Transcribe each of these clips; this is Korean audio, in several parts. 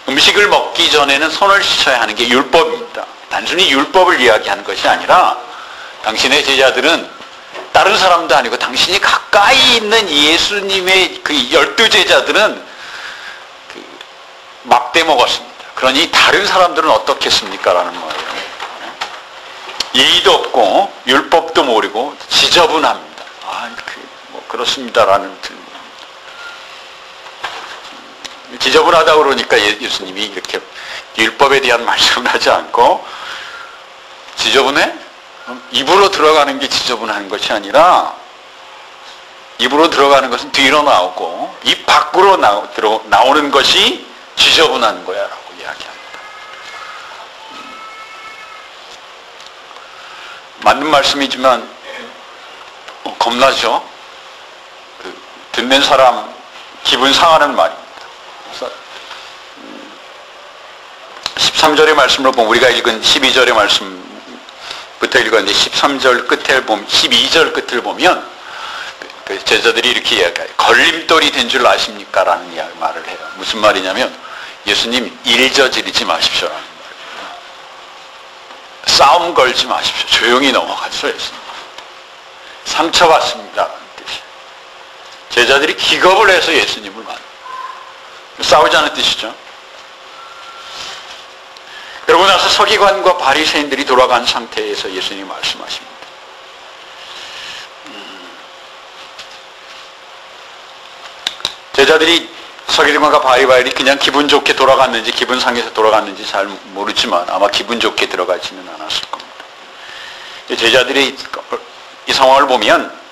음식을 먹기 전에는 손을 씻어야 하는 게 율법입니다. 단순히 율법을 이야기하는 것이 아니라 당신의 제자들은 다른 사람도 아니고 당신이 가까이 있는 예수님의 그 12제자들은 막대 먹었습니다. 그러니 다른 사람들은 어떻겠습니까? 라는 거예요. 예의도 없고 율법도 모르고 지저분합니다. 그렇습니다라는 뜻입니다. 지저분하다 그러니까 예수님이 이렇게 율법에 대한 말씀을 하지 않고 지저분해? 입으로 들어가는 게 지저분한 것이 아니라 입으로 들어가는 것은 뒤로 나오고 입 밖으로 나오는 것이 지저분한 거야 라고 이야기합니다. 맞는 말씀이지만 겁나죠? 듣는 사람 기분 상하는 말입니다. 그래서 13절의 말씀으로 보면 우리가 읽은 12절의 말씀부터 읽었는데 13절 끝에 보면 12절 끝을 보면 그 제자들이 이렇게 이야기해요. 걸림돌이 된 줄 아십니까? 라는 말을 해요. 무슨 말이냐면 예수님 일 저지르지 마십시오 라는 말이에요. 싸움 걸지 마십시오. 조용히 넘어가세요. 예수님. 상처받습니다 라는 뜻이에요. 제자들이 기겁을 해서 예수님을 싸우자는 뜻이죠. 그러고 나서 서기관과 바리새인들이 돌아간 상태에서 예수님이 말씀하십니다. 제자들이 서기관과 바리새인이 그냥 기분 좋게 돌아갔는지 기분 상해서 돌아갔는지 잘 모르지만 아마 기분 좋게 들어가지는 않았을 겁니다. 제자들이 이 상황을 보면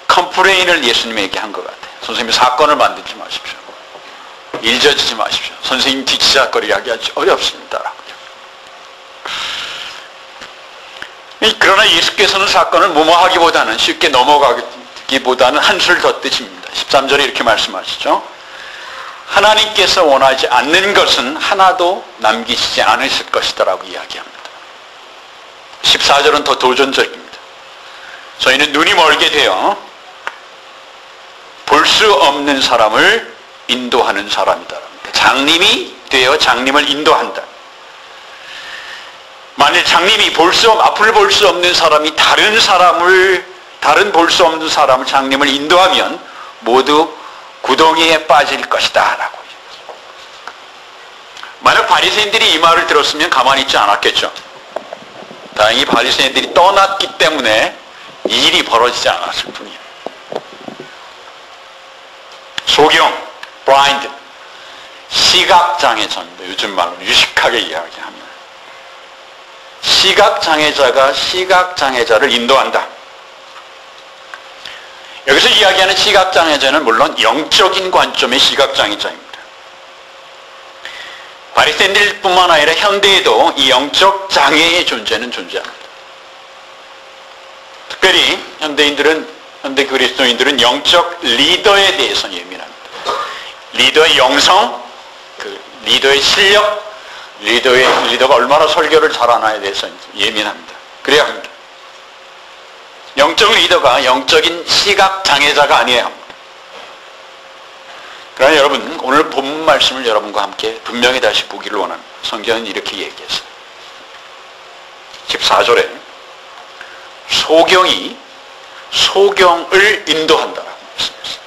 컴플레인을 예수님에게 한 것 같아요. 선생님 사건을 만들지 마십시오. 일 저지지 마십시오. 선생님 뒤치자거리 하기 어렵습니다. 그러나 예수께서는 사건을 무모하기보다는 쉽게 넘어가기보다는 한술 더 뜨십니다. 13절에 이렇게 말씀하시죠. 하나님께서 원하지 않는 것은 하나도 남기시지 않으실 것이다 라고 이야기합니다. 14절은 더 도전적입니다. 저희는 눈이 멀게 되어 볼 수 없는 사람을 인도하는 사람이다. 장님이 되어 장님을 인도한다. 만일 장님이 앞을 볼 수 없는 사람이 다른 볼 수 없는 사람을 장님을 인도하면 모두 구덩이에 빠질 것이다 라고. 만약 바리새인들이 이 말을 들었으면 가만히 있지 않았겠죠. 다행히 바리새인들이 떠났기 때문에 이 일이 벌어지지 않았을 뿐이에요. 소경, 블라인드, 시각장애자입니다. 요즘 말로 유식하게 이야기하면 시각장애자가 시각장애자를 인도한다. 여기서 이야기하는 시각장애자는 물론 영적인 관점의 시각장애자입니다. 바리새인들뿐만 아니라 현대에도 이 영적 장애의 존재는 존재합니다. 특별히 현대 그리스도인들은 영적 리더에 대해서 예민합니다. 리더의 영성, 리더의 실력, 리더가 얼마나 설교를 잘하나에 대해서 예민합니다. 그래야 합니다. 영적 리더가 영적인 시각장애자가 아니에요. 그러나 여러분, 오늘 본문 말씀을 여러분과 함께 분명히 다시 보기를 원합니다. 성경은 이렇게 얘기했어요. 14절에 소경이 소경을 인도한다라고 말씀했어요.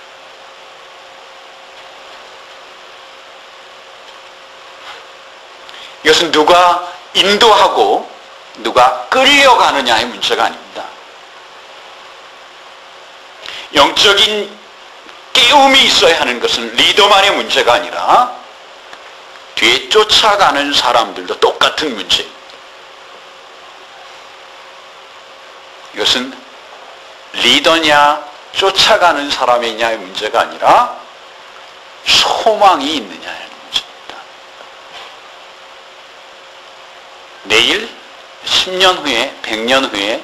이것은 누가 인도하고 누가 끌려가느냐의 문제가 아닙니다. 영적인 깨움이 있어야 하는 것은 리더만의 문제가 아니라 뒤에 쫓아가는 사람들도 똑같은 문제입니다. 이것은 리더냐 쫓아가는 사람이냐의 문제가 아니라 소망이 있느냐의 문제입니다. 내일 10년 후에 100년 후에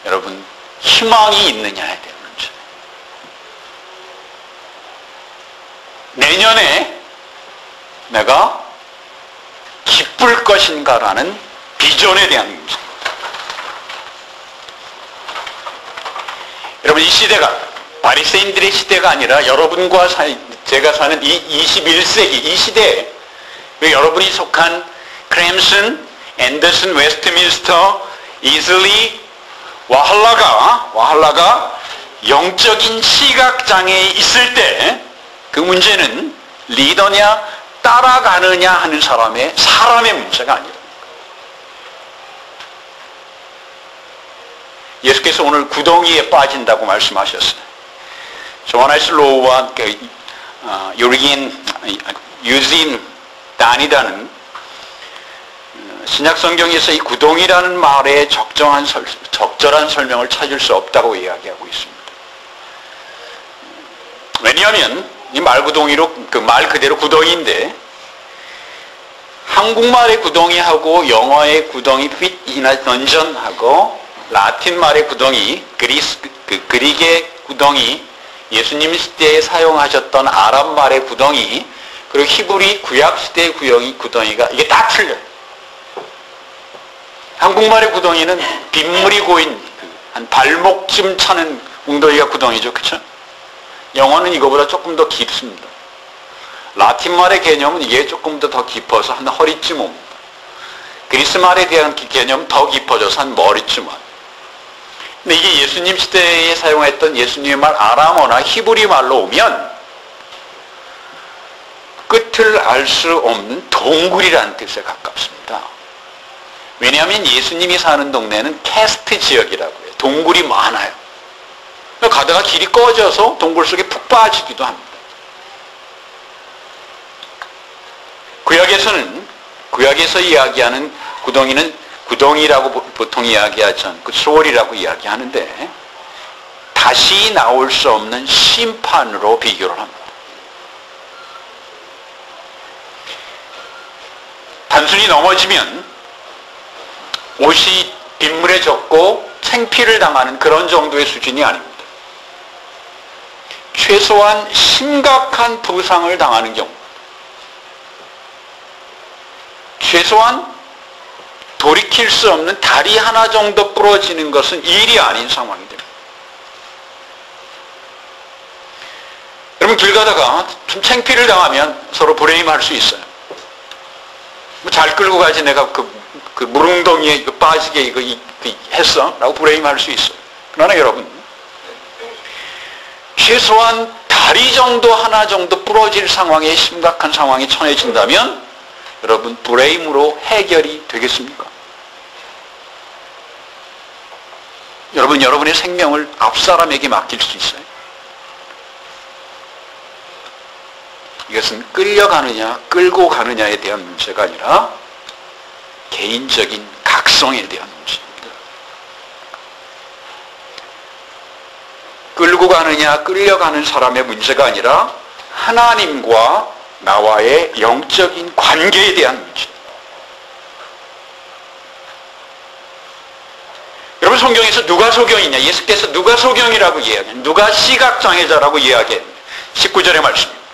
여러분 희망이 있느냐에 대한 문제. 내년에 내가 기쁠 것인가라는 비전에 대한 문제. 여러분, 이 시대가 바리새인들의 시대가 아니라 여러분과 제가 사는 이 21세기 이 시대에 여러분이 속한 크램슨, 앤더슨, 웨스트민스터, 이슬리, 와할라가 영적인 시각장애에 있을 때 그 문제는 리더냐 따라가느냐 하는 사람의 문제가 아니라 예수께서 오늘 구덩이에 빠진다고 말씀하셨어요. 조하나 슬로우와 유진 다니다는 신약 성경에서 이 구덩이라는 말의 적절한 설명을 찾을 수 없다고 이야기하고 있습니다. 왜냐하면 이 말구덩이로 말 그대로 구덩이인데 한국말의 구덩이하고 영어의 구덩이 핏이나 던전하고 라틴 말의 구덩이, 그릭의 구덩이, 예수님 시대에 사용하셨던 아랍 말의 구덩이, 그리고 히브리 구약 시대의 구덩이가 이게 다 틀려요. 한국말의 구덩이는 빗물이 고인 한 발목쯤 차는 웅덩이가 구덩이죠, 그렇죠? 영어는 이거보다 조금 더 깊습니다. 라틴 말의 개념은 이게 조금 더 깊어서 한 허리쯤 옵니다. 그리스 말에 대한 개념은 더 깊어져서 한 머리쯤 와요. 근데 이게 예수님 시대에 사용했던 예수님의 말 아람어나 히브리 말로 오면 끝을 알 수 없는 동굴이라는 뜻에 가깝습니다. 왜냐하면 예수님이 사는 동네는 캐스트 지역이라고 해요. 동굴이 많아요. 가다가 길이 꺼져서 동굴 속에 푹 빠지기도 합니다. 구약에서 이야기하는 구덩이는 구덩이라고 보통 이야기하지 않고 소월이라고 이야기하는데 다시 나올 수 없는 심판으로 비교를 합니다. 단순히 넘어지면 옷이 빗물에 젖고 생피를 당하는 그런 정도의 수준이 아닙니다. 최소한 심각한 부상을 당하는 경우, 최소한 돌이킬 수 없는 다리 하나 정도 부러지는 것은 일이 아닌 상황이 됩니다. 여러분 길 가다가 좀 창피를 당하면 서로 브레임할 수 있어요. 잘 끌고 가지 내가 그 물웅덩이에 빠지게 이거 했어? 라고 브레임할 수 있어요. 그러나 여러분 최소한 다리 정도 하나 정도 부러질 상황에 심각한 상황이 처해진다면 여러분 브레임으로 해결이 되겠습니까? 여러분 여러분의 생명을 앞사람에게 맡길 수 있어요? 이것은 끌려가느냐 끌고 가느냐에 대한 문제가 아니라 개인적인 각성에 대한 문제입니다. 끌고 가느냐 끌려가는 사람의 문제가 아니라 하나님과 나와의 영적인 관계에 대한 문제입니다. 여러분 성경에서 누가 소경이냐? 예수께서 누가 소경이라고 이야기해요? 누가 시각장애자라고 이야기해요? 19절의 말씀입니다.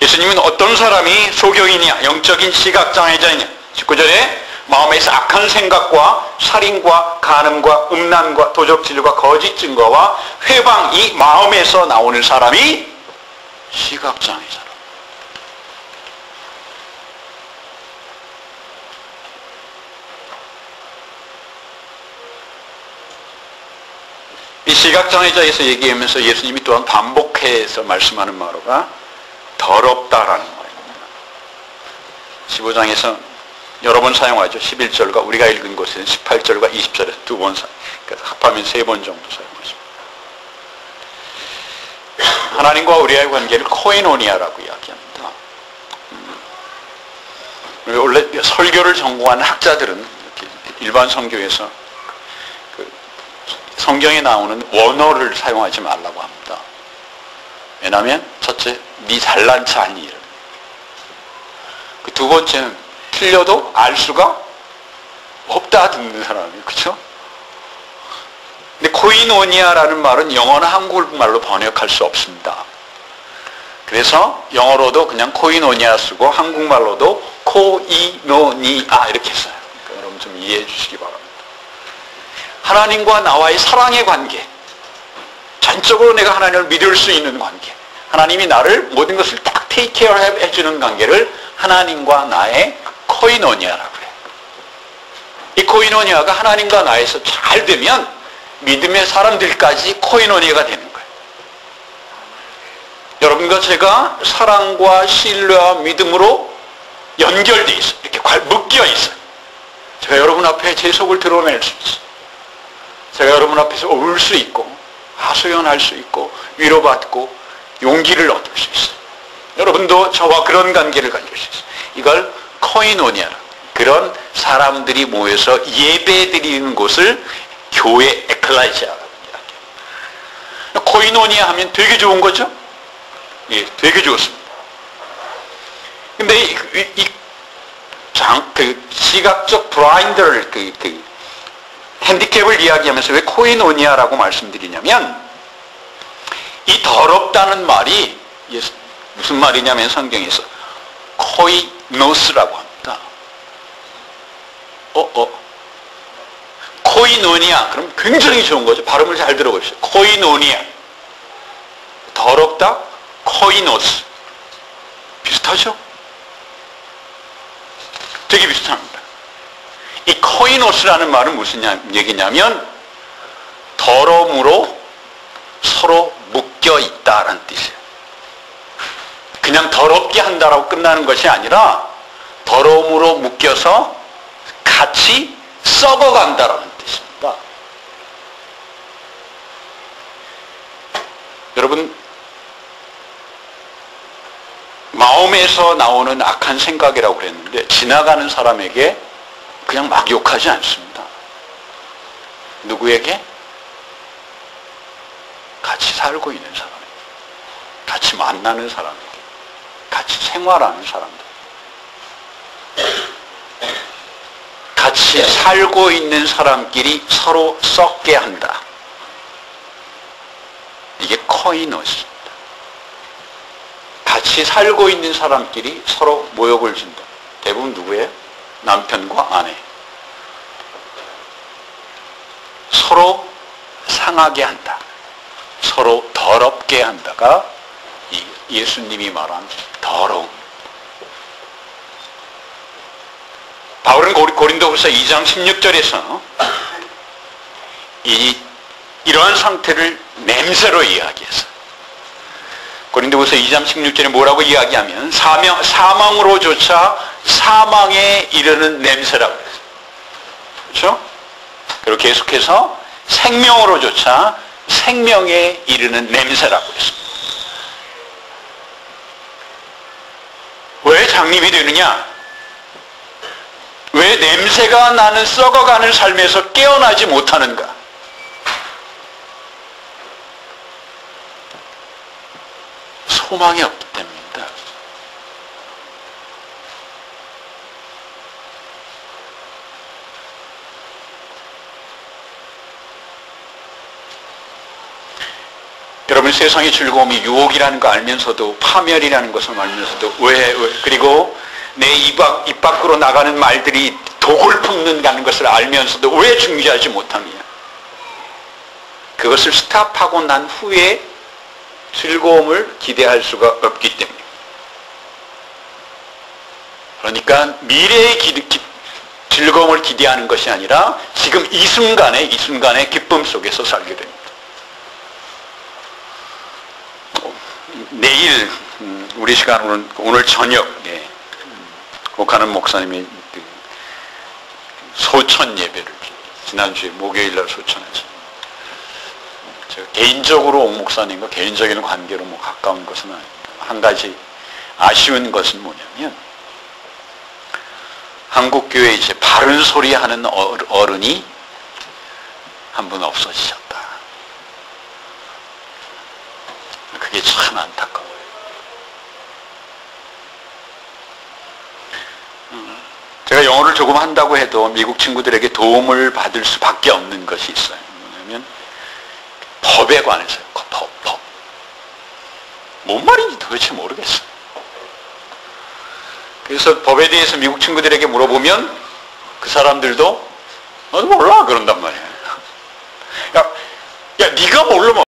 예수님은 어떤 사람이 소경이냐? 영적인 시각장애자이냐? 19절에 마음에서 악한 생각과 살인과 간음과 음란과 도적질과 거짓 증거와 회방, 이 마음에서 나오는 사람이 시각장애자라. 이 시각장애자에서 얘기하면서 예수님이 또한 반복해서 말씀하는 말로가 더럽다라는 말입니다. 15장에서 여러 번 사용하죠. 11절과 우리가 읽은 곳에는 18절과 20절에서 두 번 그래서 합하면 3번 정도 사용하십니다. 하나님과 우리와의 관계를 코이노니아라고 이야기합니다. 원래 설교를 전공하는 학자들은 일반 성교에서 성경에 나오는 원어를 사용하지 말라고 합니다. 왜냐하면 첫째, 네 잘난 체 아니 일. 그 두 번째는 틀려도 알 수가 없다 듣는 사람이, 그렇죠? 근데 코이노니아라는 말은 영어나 한국말로 번역할 수 없습니다. 그래서 영어로도 그냥 코이노니아 쓰고 한국말로도 코이노니아 이렇게 써요. 그러니까 여러분 좀 이해해 주시기 바랍니다. 하나님과 나와의 사랑의 관계, 지속적으로 내가 하나님을 믿을 수 있는 관계, 하나님이 나를 모든 것을 딱 테이크 케어 해주는 관계를 하나님과 나의 코이노니아라고 해요. 이 코이노니아가 하나님과 나에서 잘 되면 믿음의 사람들까지 코이노니아가 되는 거예요. 여러분과 제가 사랑과 신뢰와 믿음으로 연결되어 있어요. 이렇게 묶여 있어요. 제가 여러분 앞에 제 속을 드러낼 수 있어요. 제가 여러분 앞에서 울 수 있고 하소연할 수 있고 위로받고 용기를 얻을 수 있어요. 여러분도 저와 그런 관계를 가질 수 있어요. 이걸 코이노니아라, 그런 사람들이 모여서 예배드리는 곳을 교회 에클레시아라고 이야기해요. 코이노니아 하면 되게 좋은 거죠? 예, 되게 좋습니다. 근데 시각적 블라인드를, 핸디캡을 이야기하면서 왜 코이노니아라고 말씀드리냐면, 이 더럽다는 말이 무슨 말이냐면 성경에서 코이노스라고 합니다. 코이노니아, 그럼 굉장히 좋은 거죠. 발음을 잘 들어보십시오. 코이노니아. 더럽다, 코이노스. 비슷하죠? 되게 비슷합니다. 이 코이노스라는 말은 무슨 얘기냐면 더러움으로 서로 묶여 있다라는 뜻이에요. 그냥 더럽게 한다라고 끝나는 것이 아니라 더러움으로 묶여서 같이 썩어간다라는 뜻입니다. 여러분, 마음에서 나오는 악한 생각이라고 그랬는데 지나가는 사람에게 그냥 막 욕하지 않습니다. 누구에게? 같이 살고 있는 사람에게, 같이 만나는 사람에게, 같이 생활하는 사람들, 같이 살고 있는 사람끼리 서로 썩게 한다. 이게 코이노스입니다. 같이 살고 있는 사람끼리 서로 모욕을 준다. 대부분 누구예요? 남편과 아내. 서로 상하게 한다. 서로 더럽게 한다가 이 예수님이 말한 더러움. 바울은 고린도후서 2장 16절에서 이러한 상태를 냄새로 이야기했어요. 고린도후서 2장 16절에 뭐라고 이야기하면 사망으로조차 사망에 이르는 냄새라고 했어요. 그렇죠? 그리고 계속해서 생명으로조차 생명에 이르는 냄새라고 했습니다. 왜 장님이 되느냐? 왜 냄새가 나는 썩어가는 삶에서 깨어나지 못하는가? 소망이 없기 때문입니다. 여러분, 세상의 즐거움이 유혹이라는 거 알면서도, 파멸이라는 것을 알면서도, 그리고 내 입 밖으로 나가는 말들이 독을 품는다는 것을 알면서도 왜 중지하지 못하느냐? 그것을 스탑하고 난 후에 즐거움을 기대할 수가 없기 때문에. 그러니까 미래의 즐거움을 기대하는 것이 아니라 지금 이 순간의 기쁨 속에서 살게 됩니다. 내일 우리 시간으로는 오늘 저녁에 오카는 목사님이 소천 예배를 지난주에 목요일날 소천에서, 제가 개인적으로 옥 목사님과 개인적인 관계로 가까운 것은 아닙니다. 한 가지 아쉬운 것은 뭐냐면 한국교회에 이제 바른 소리 하는 어른이 한 분 없어지셨다. 그게 참 안타까워요. 제가 영어를 조금 한다고 해도 미국 친구들에게 도움을 받을 수밖에 없는 것이 있어요. 뭐냐면 법에 관해서요. 법. 뭔 말인지 도대체 모르겠어요. 그래서 법에 대해서 미국 친구들에게 물어보면 그 사람들도 나도 몰라 그런단 말이에요. 야 네가 모르면